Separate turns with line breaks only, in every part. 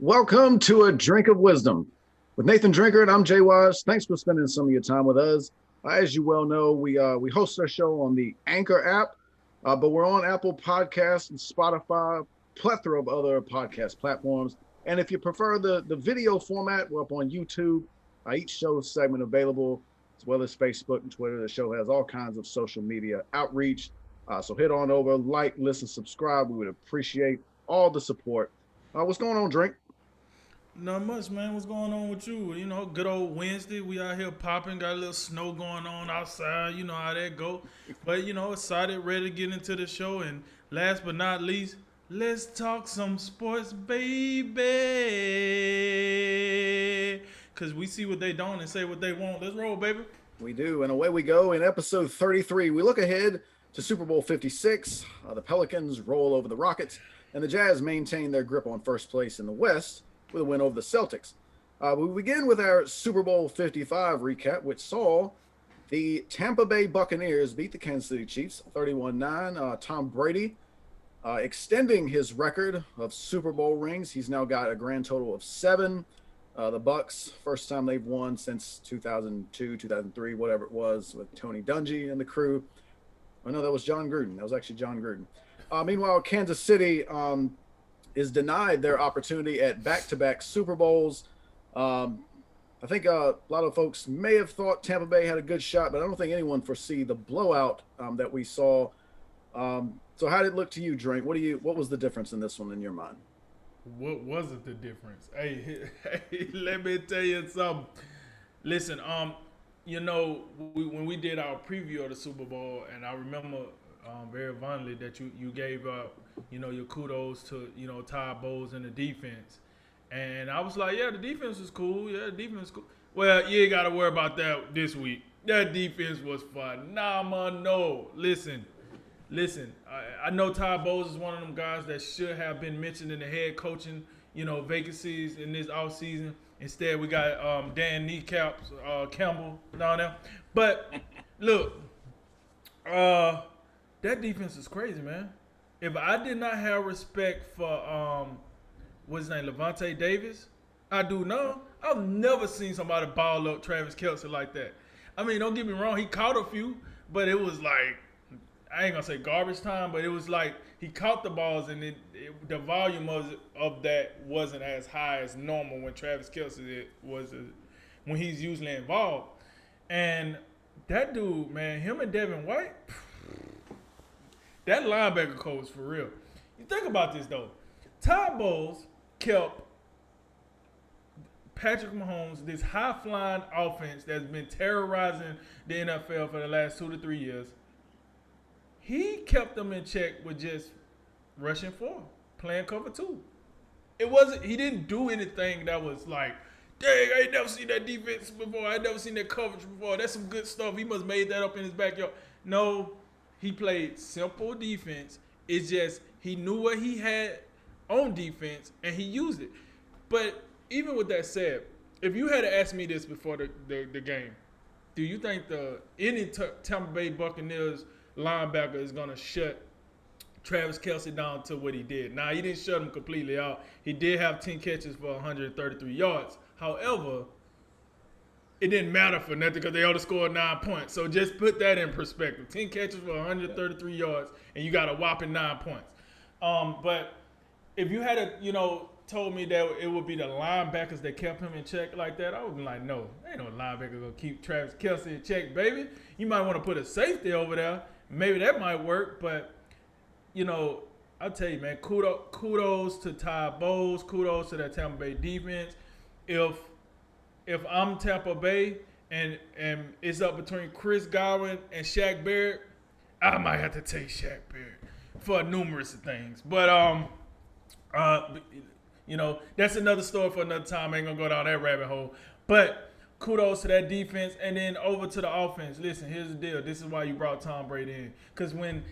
Welcome to A Drink of Wisdom. With Nathan Drinkard, I'm Jay Wise. Thanks for spending some of your time with us. As you well know, we host our show on the Anchor app, but we're on Apple Podcasts and Spotify, plethora of other podcast platforms. And if you prefer the video format, we're up on YouTube. Each show segment available, as well as Facebook and Twitter. The show has all kinds of social media outreach. So head on over, like, listen, subscribe. We would appreciate all the support. What's going on, Drink?
Not much, man. What's going on with you? You know, good old Wednesday. We out here popping. Got a little snow going on outside. You know how that go. But, excited, ready to get into the show. And last but not least, let's talk some sports, baby. Because we see what they don't and say what they want. Let's roll, baby.
We do, and away we go. In episode 33, we look ahead to Super Bowl 56. The Pelicans roll over the Rockets, and the Jazz maintain their grip on first place in the West with a win over the Celtics. We begin with our Super Bowl 55 recap, which saw the Tampa Bay Buccaneers beat the Kansas City Chiefs 31-9. Tom Brady extending his record of Super Bowl rings. He's now got a grand total of 7. The Bucks, first time they've won since 2002, 2003, whatever it was, with Tony Dungy and the crew. Oh, no, that was John Gruden. That was actually John Gruden. Meanwhile, Kansas City is denied their opportunity at back-to-back Super Bowls. I think a lot of folks may have thought Tampa Bay had a good shot, but I don't think anyone foresee the blowout that we saw. So how did it look to you, Drake? What was the difference in this one in your mind?
What wasn't the difference? Hey, hey, let me tell you something. Listen, when we did our preview of the Super Bowl, and I remember very fondly that you gave your kudos to Todd Bowles and the defense, and I was like, yeah, the defense was cool. Yeah, the defense was cool. Well, you ain't got to worry about that this week. That defense was phenomenal. Listen, I know Todd Bowles is one of them guys that should have been mentioned in the head coaching, vacancies in this offseason. Instead, we got Dan Kneecaps, Campbell down there. But look, that defense is crazy, man. If I did not have respect for what's his name, Levante Davis, I do now. I've never seen somebody ball up Travis Kelce like that. I mean, don't get me wrong, he caught a few, but it was like, I ain't gonna say garbage time, but it was like he caught the balls and the volume of that wasn't as high as normal when Travis Kelce when he's usually involved. And that dude, man, him and Devin White, that linebacker coach for real. You think about this though, Todd Bowles kept Patrick Mahomes, this high flying offense that's been terrorizing the NFL for the last 2 to 3 years. He kept them in check with just rushing 4, playing cover 2. He didn't do anything that was like, dang, I ain't never seen that defense before. I ain't never seen that coverage before. That's some good stuff. He must have made that up in his backyard. No, he played simple defense. It's just he knew what he had on defense and he used it. But even with that said, if you had to ask me this before the game, do you think any Tampa Bay Buccaneers linebacker is going to shut Travis Kelce down to what he did? Now, he didn't shut him completely out. He did have 10 catches for 133 yards. However, it didn't matter for nothing because they only scored 9 points. So just put that in perspective. 10 catches for 133 yards, and you got a whopping 9 points. But if you had told me that it would be the linebackers that kept him in check like that, I would be like, no, ain't no linebacker going to keep Travis Kelce in check, baby. You might want to put a safety over there. Maybe that might work, but, I'll tell you, man, kudos to Todd Bowles, kudos to that Tampa Bay defense. If I'm Tampa Bay and it's up between Chris Godwin and Shaq Barrett, I might have to take Shaq Barrett for numerous things. But, that's another story for another time. I ain't going to go down that rabbit hole. But kudos to that defense. And then over to the offense. Listen, here's the deal. This is why you brought Tom Brady in. Because when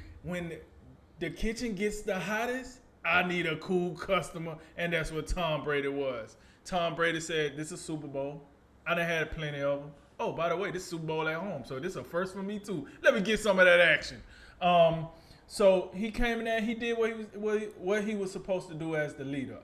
the kitchen gets the hottest, I need a cool customer. And that's what Tom Brady was. Tom Brady said, this is Super Bowl. I done had plenty of them. Oh, by the way, this is Super Bowl at home. So this is a first for me, too. Let me get some of that action. So he came in there. He did what he was supposed to do as the leader.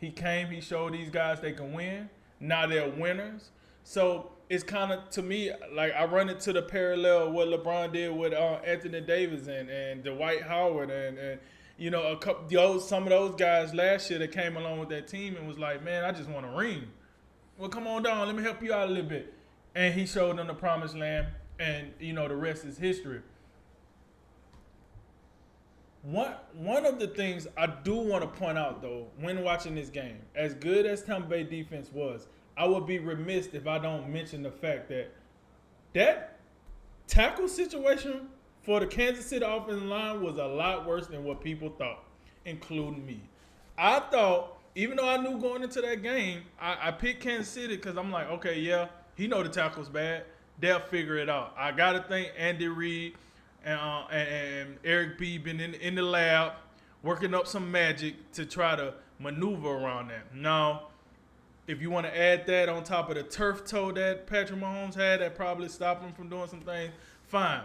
He came, he showed these guys they can win. Now they're winners. So it's kind of, to me, like I run it to the parallel of what LeBron did with Anthony Davis and Dwight Howard and you know, some of those guys last year that came along with that team and was like, man, I just want a ring. Well, come on down, let me help you out a little bit. And he showed them the promised land, and you know, the rest is history. One of the things I do want to point out, though, when watching this game, as good as Tampa Bay defense was, I would be remiss if I don't mention the fact that that tackle situation for the Kansas City offensive line was a lot worse than what people thought, including me. I thought, even though I knew going into that game, I picked Kansas City because I'm like, okay, yeah, he know the tackle's bad. They'll figure it out. I got to think Andy Reid and Eric B been in the lab working up some magic to try to maneuver around that. Now, if you want to add that on top of the turf toe that Patrick Mahomes had that probably stopped him from doing some things, fine.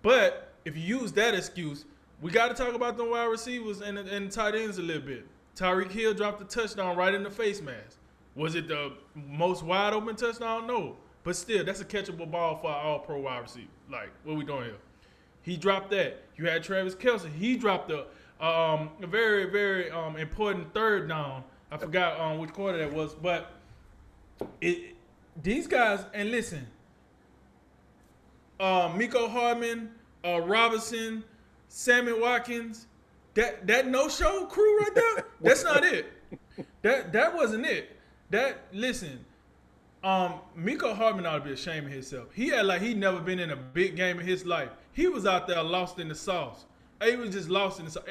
But if you use that excuse, we got to talk about the wide receivers and the tight ends a little bit. Tyreek Hill dropped a touchdown right in the face mask. Was it the most wide open touchdown? No. But still, that's a catchable ball for an all-pro wide receiver. Like, what we doing here? He dropped that. You had Travis Kelce. He dropped a very, very important third down. I forgot which quarter that was. But these guys, and listen, Miko Hardman, Robinson, Sammy Watkins, that no-show crew right there, that's not it. That wasn't it. Listen, Miko Hardman ought to be ashamed of himself. He had like he never been in a big game in his life. He was out there lost in the sauce. He was just lost in the sauce.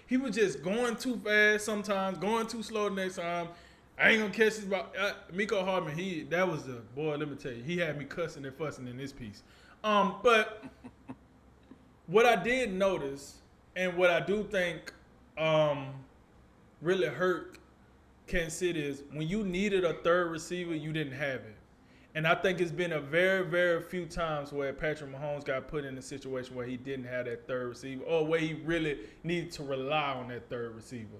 He was just going too fast sometimes, going too slow the next time. I ain't gonna catch this. Miko Hardman, that was the boy. Let me tell you, he had me cussing and fussing in this piece. But what I did notice, and what I do think really hurt Kansas City is when you needed a third receiver, you didn't have it. And I think it's been a very, very few times where Patrick Mahomes got put in a situation where he didn't have that third receiver or where he really needed to rely on that third receiver.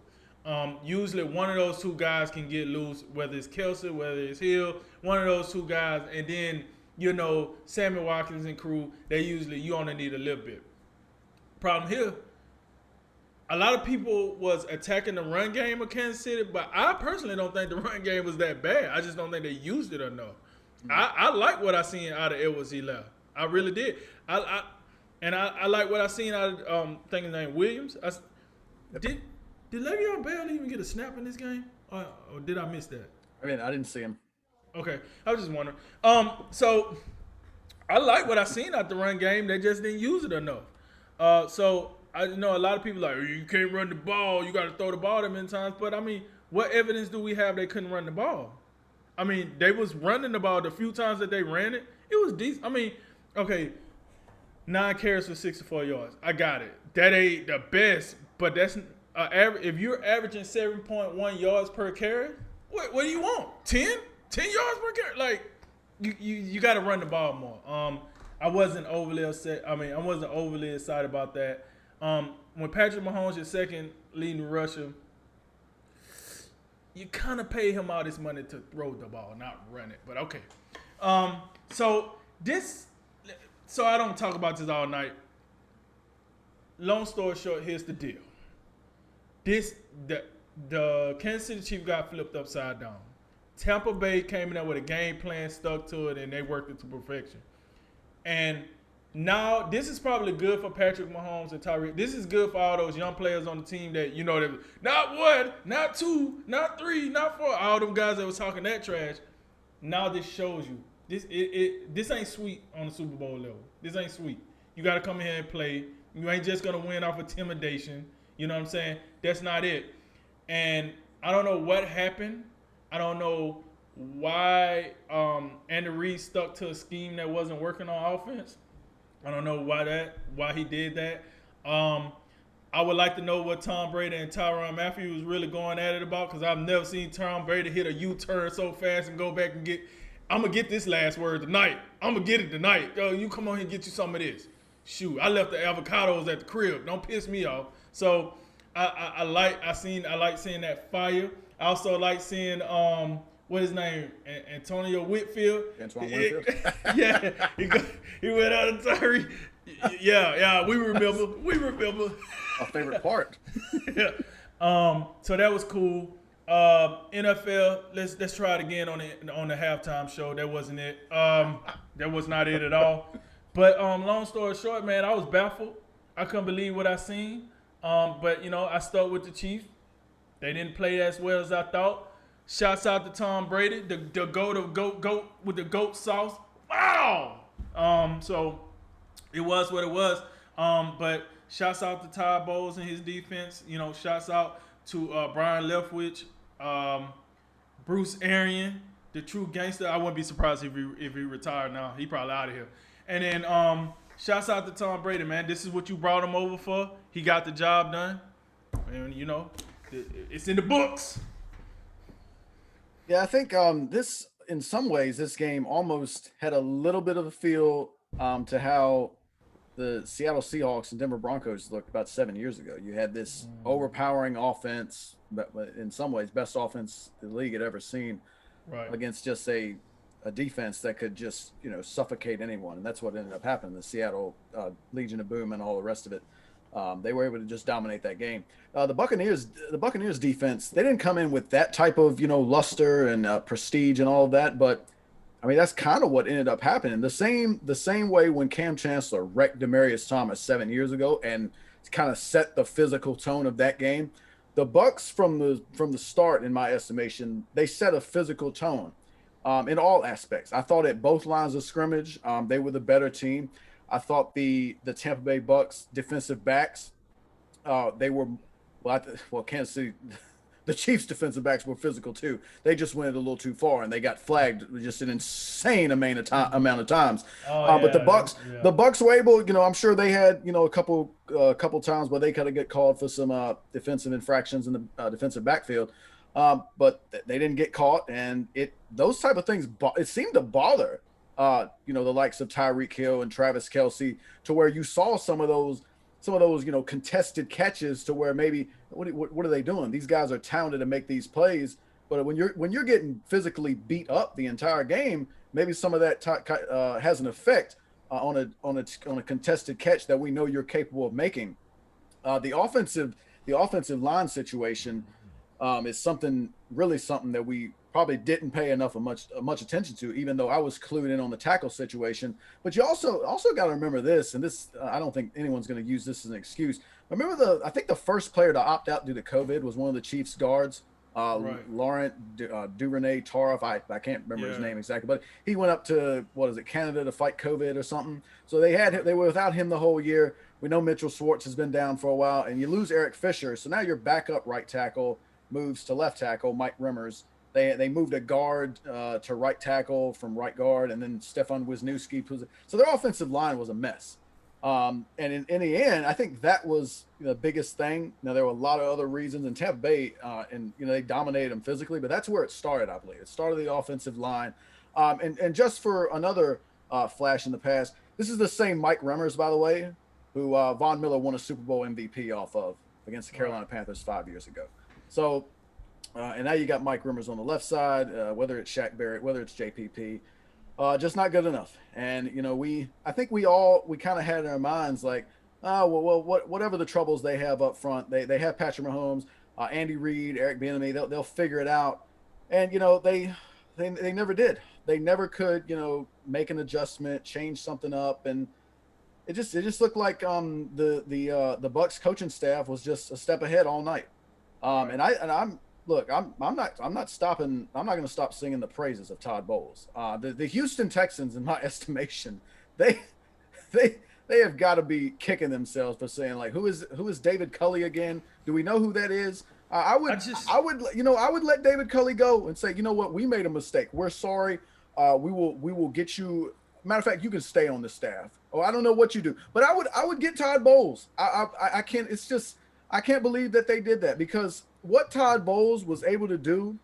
Usually one of those two guys can get loose, whether it's Kelce, whether it's Hill, one of those two guys. And then, you know, Sammy Watkins and crew, you only need a little bit. Problem here, a lot of people was attacking the run game of Kansas City, but I personally don't think the run game was that bad. I just don't think they used it enough. I like what I seen out of Edwards. He left. I really did. I like what I seen out of I think his name Williams. Did Le'Veon Bell even get a snap in this game, or did I miss that?
I mean, I didn't see him.
Okay, I was just wondering. So I like what I seen out the run game. They just didn't use it enough. So I know a lot of people like, you can't run the ball. You got to throw the ball that many times. But I mean, what evidence do we have they couldn't run the ball? I mean, they was running the ball the few times that they ran it. It was decent. I mean, okay, 9 carries for 64 yards. I got it. That ain't the best, but that's average. If you're averaging 7.1 yards per carry, what do you want? 10 yards per carry? Like, you got to run the ball more. I wasn't overly upset. I mean, I wasn't overly excited about that. When Patrick Mahomes, your second leading rusher, you kind of pay him all this money to throw the ball, not run it. But okay. So I don't talk about this all night. Long story short, here's the deal. The Kansas City Chiefs got flipped upside down. Tampa Bay came in there with a game plan, stuck to it, and they worked it to perfection. And now this is probably good for Patrick Mahomes and Tyreek. This is good for all those young players on the team that, you know, that not one, not two, not three, not four. All them guys that was talking that trash. Now this shows you this ain't sweet on the Super Bowl level. This ain't sweet. You got to come in here and play. You ain't just gonna win off intimidation. You know what I'm saying? That's not it. And I don't know what happened. I don't know why Andy Reid stuck to a scheme that wasn't working on offense. I don't know why he did that. I would like to know what Tom Brady and Tyrann Mathieu was really going at it about, because I've never seen Tom Brady hit a U-turn so fast and go back and I'm going to get this last word tonight. I'm going to get it tonight. Yo, you come on here and get you some of this. Shoot, I left the avocados at the crib. Don't piss me off. So I like seeing that fire. I also like seeing what his name, Antonio Whitfield.
Antoine Winfield.
Yeah, he, go, he went out of Terry. Yeah, we remember. We remember.
My favorite part.
Yeah. So that was cool. NFL, let's try it again on the halftime show. That wasn't it. That was not it at all. But long story short, man, I was baffled. I couldn't believe what I seen. But I stuck with the Chiefs. They didn't play as well as I thought. Shouts out to Tom Brady, the goat with the goat sauce. Wow. So it was what it was. But shouts out to Todd Bowles and his defense. Shouts out to Brian Leftwich, Bruce Arian, the true gangster. I wouldn't be surprised if he retired now. He probably out of here. And then shouts out to Tom Brady, man. This is what you brought him over for. He got the job done. And it's in the books.
Yeah, I think this, in some ways, this game almost had a little bit of a feel to how the Seattle Seahawks and Denver Broncos looked about 7 years ago. You had this overpowering offense, but in some ways, best offense the league had ever seen,
Right.
against just a defense that could just suffocate anyone, and that's what ended up happening. The Seattle Legion of Boom and all the rest of it. They were able to just dominate that game. The Buccaneers defense, they didn't come in with that type of luster and prestige and all of that, but I mean that's kind of what ended up happening. The same way when Cam Chancellor wrecked Demaryius Thomas 7 years ago and kind of set the physical tone of that game. The Bucs from the start, in my estimation, they set a physical tone in all aspects. I thought at both lines of scrimmage, they were the better team. I thought the Tampa Bay Bucs defensive backs, they were Kansas City, the Chiefs defensive backs were physical too. They just went a little too far and they got flagged just an insane amount of times. But the Bucs were able, I'm sure they had a couple times where they could have get called for some defensive infractions in the defensive backfield. But they didn't get caught, and those type of things it seemed to bother the likes of Tyreek Hill and Travis Kelce, to where you saw some of those contested catches to where maybe what are they doing? These guys are talented to make these plays, but when you're getting physically beat up the entire game, maybe some of that has an effect on a contested catch that we know you're capable of making. The offensive line situation is something that we probably didn't pay much attention to, even though I was clued in on the tackle situation. But you also got to remember this, and this I don't think anyone's going to use this as an excuse. I think the first player to opt out due to COVID was one of the Chiefs guards,
Right.
Laurent Duvernay Tariff. I can't remember his name exactly, but he went up to Canada to fight COVID or something. So they were without him the whole year. We know Mitchell Schwartz has been down for a while, and you lose Eric Fisher. So now your backup right tackle moves to left tackle, Mike Rimmers. They moved a guard to right tackle from right guard, and then Stefan Wisniewski. So their offensive line was a mess. And in the end, I think that was the biggest thing. Now, there were a lot of other reasons, and Tampa Bay, they dominated them physically, but that's where it started, I believe. It started the offensive line. And just for another flash in the past, this is the same Mike Rimmers, by the way, who Von Miller won a Super Bowl MVP off of against the Carolina Panthers 5 years ago. So, and now you got Mike Rimmers on the left side, whether it's Shaq Barrett, whether it's JPP, just not good enough. And I think we kind of had in our minds like, whatever the troubles they have up front, they have Patrick Mahomes, Andy Reid, Eric Bieniemy, they'll figure it out. And they never did. They never could make an adjustment, change something up, and it just looked like the Bucs coaching staff was just a step ahead all night. I'm not going to stop singing the praises of Todd Bowles. The Houston Texans, in my estimation, they have got to be kicking themselves for saying like, who is David Culley again? Do we know who that is? I would let David Culley go and say, you know what, we made a mistake. We're sorry. We will get you. Matter of fact, you can stay on the staff. Oh, I don't know what you do, but I would get Todd Bowles. I can't. It's just I can't believe that they did that, because what Todd Bowles was able to do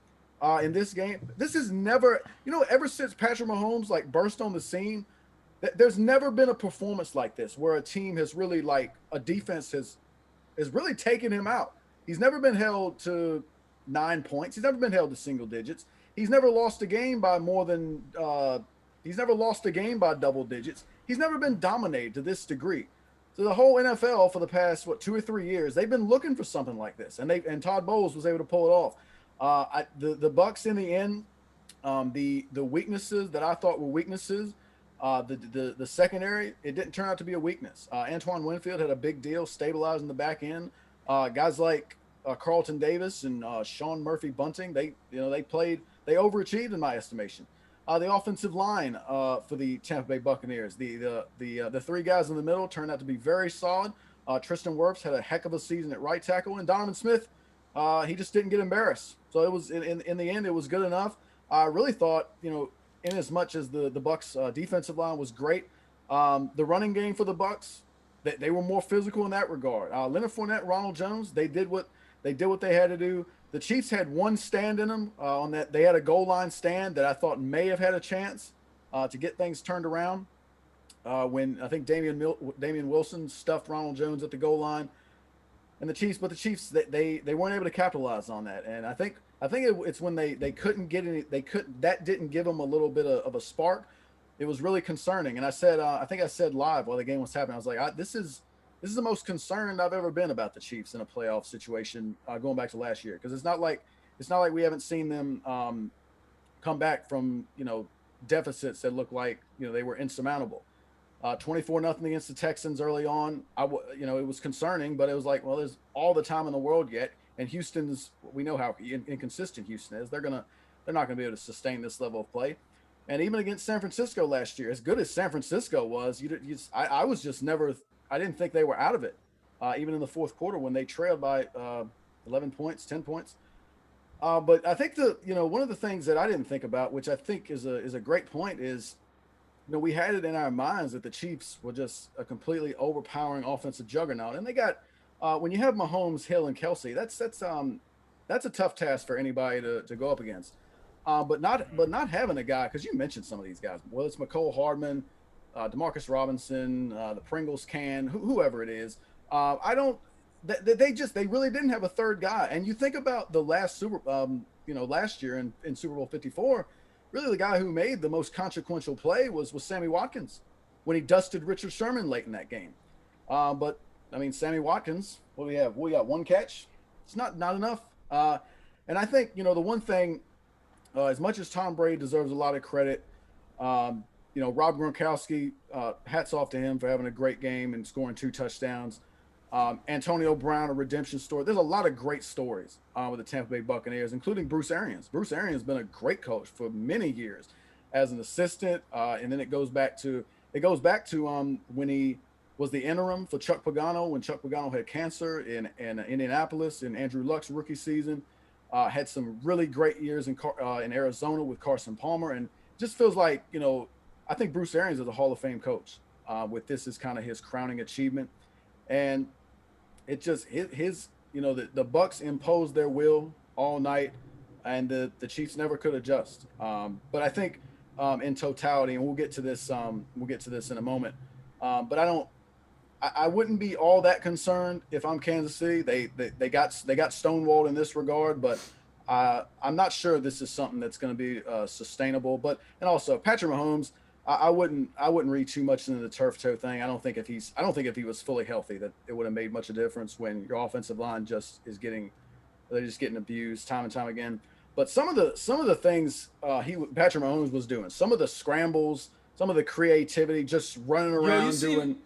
in this game, this is never, ever since Patrick Mahomes burst on the scene, there's never been a performance like this where a team has really a defense has really taken him out. He's never been held to, 9 points. He's never been held to single digits. He's never lost a game by more than. He's never lost a game by double digits. He's never been dominated to this degree. So the whole NFL for the past 2 or 3 years, they've been looking for something like this, and Todd Bowles was able to pull it off. The Bucks in the end, the weaknesses that I thought were weaknesses, the secondary, it didn't turn out to be a weakness. Antoine Winfield had a big deal stabilizing the back end. Guys like Carlton Davis and Sean Murphy Bunting, they overachieved in my estimation. The offensive line for the Tampa Bay Buccaneers, the three guys in the middle turned out to be very solid. Tristan Wirfs had a heck of a season at right tackle, and Donovan Smith, he just didn't get embarrassed. So it was in the end, it was good enough. I really thought, in as much as the Bucks defensive line was great, the running game for the Bucks, they were more physical in that regard. Leonard Fournette, Ronald Jones, they did what they had to do. The Chiefs had one stand in them on that. They had a goal line stand that I thought may have had a chance to get things turned around. When I think Damian Wilson stuffed Ronald Jones at the goal line, and the Chiefs they weren't able to capitalize on that. And it's when they couldn't get any. They couldn't. That didn't give them a little bit of a spark. It was really concerning. And I think I said live while the game was happening, I was like, this is the most concerned I've ever been about the Chiefs in a playoff situation going back to last year, because it's not like we haven't seen them come back from deficits that look like they were insurmountable. 24-0 against the Texans early on. It was concerning, but it was like, well, there's all the time in the world yet, and we know how inconsistent Houston is. They're not gonna be able to sustain this level of play. And even against San Francisco last year, as good as San Francisco was, I was just never. I didn't think they were out of it, even in the fourth quarter when they trailed by 11 points, 10 points. But I think one of the things that I didn't think about, which I think is a great point, is we had it in our minds that the Chiefs were just a completely overpowering offensive juggernaut, and they got when you have Mahomes, Hill, and Kelsey, that's a tough task for anybody to go up against. But not having a guy, because you mentioned some of these guys, whether it's McCole Hardman, Demarcus Robinson, the Pringles can, whoever it is. I don't. They really didn't have a third guy. And you think about the last last year in Super Bowl 54, really the guy who made the most consequential play was Sammy Watkins when he dusted Richard Sherman late in that game. But I mean, Sammy Watkins, what do we have? We got one catch. It's not enough. And I think the one thing, as much as Tom Brady deserves a lot of credit, Rob Gronkowski, hats off to him for having a great game and scoring 2 touchdowns. Antonio Brown, a redemption story. There's a lot of great stories with the Tampa Bay Buccaneers, including Bruce Arians. Bruce Arians has been a great coach for many years as an assistant, and then it goes back to when he was the interim for Chuck Pagano when Chuck Pagano had cancer in Indianapolis in Andrew Luck's rookie season. Had some really great years in Arizona with Carson Palmer, and just feels like I think Bruce Arians is a Hall of Fame coach. With this is kind of his crowning achievement, and it just the Bucks imposed their will all night, and the Chiefs never could adjust. But I think in totality, and we'll get to this in a moment. But I wouldn't be all that concerned if I'm Kansas City. They got stonewalled in this regard, but I'm not sure this is something that's going to be sustainable. And also Patrick Mahomes, I wouldn't read too much into the turf toe thing. I don't think if he was fully healthy that it would have made much of a difference when your offensive line they're just getting abused time and time again. But some of the things Patrick Mahomes was doing, some of the scrambles, some of the creativity, just running around doing.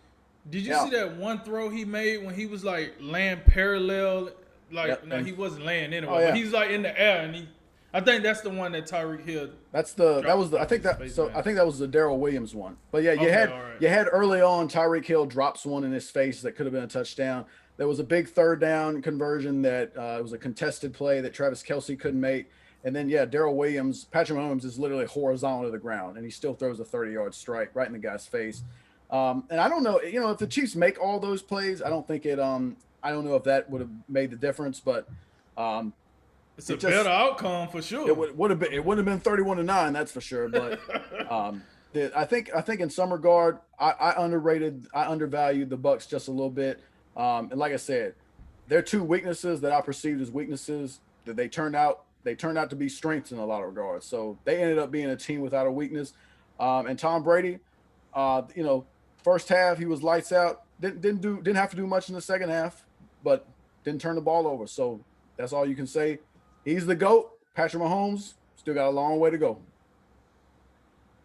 Did you see that one throw he made when he was like laying parallel? He wasn't laying anyway. But he's like in the air, and I think that's the one that Tyreek Hill. I think that was the Darrell Williams one. But yeah, you had early on Tyreek Hill drops one in his face that could have been a touchdown. There was a big third down conversion that it was a contested play that Travis Kelce couldn't make. And then, Darrell Williams, Patrick Mahomes is literally horizontal to the ground, and he still throws a 30-yard strike right in the guy's face. And I don't know, if the Chiefs make all those plays, I don't think I don't know if that would have made the difference, but it's a better outcome for sure.
It would have been 31-9, that's for sure. But I think in some regard, I undervalued the Bucks just a little bit. And like I said, their 2 weaknesses that I perceived as weaknesses they turned out to be strengths in a lot of regards. So they ended up being a team without a weakness. And Tom Brady, you know, first half he was lights out. Didn't have to do much in the second half, but didn't turn the ball over. So that's all you can say. He's the GOAT. Patrick Mahomes still got a long way to go.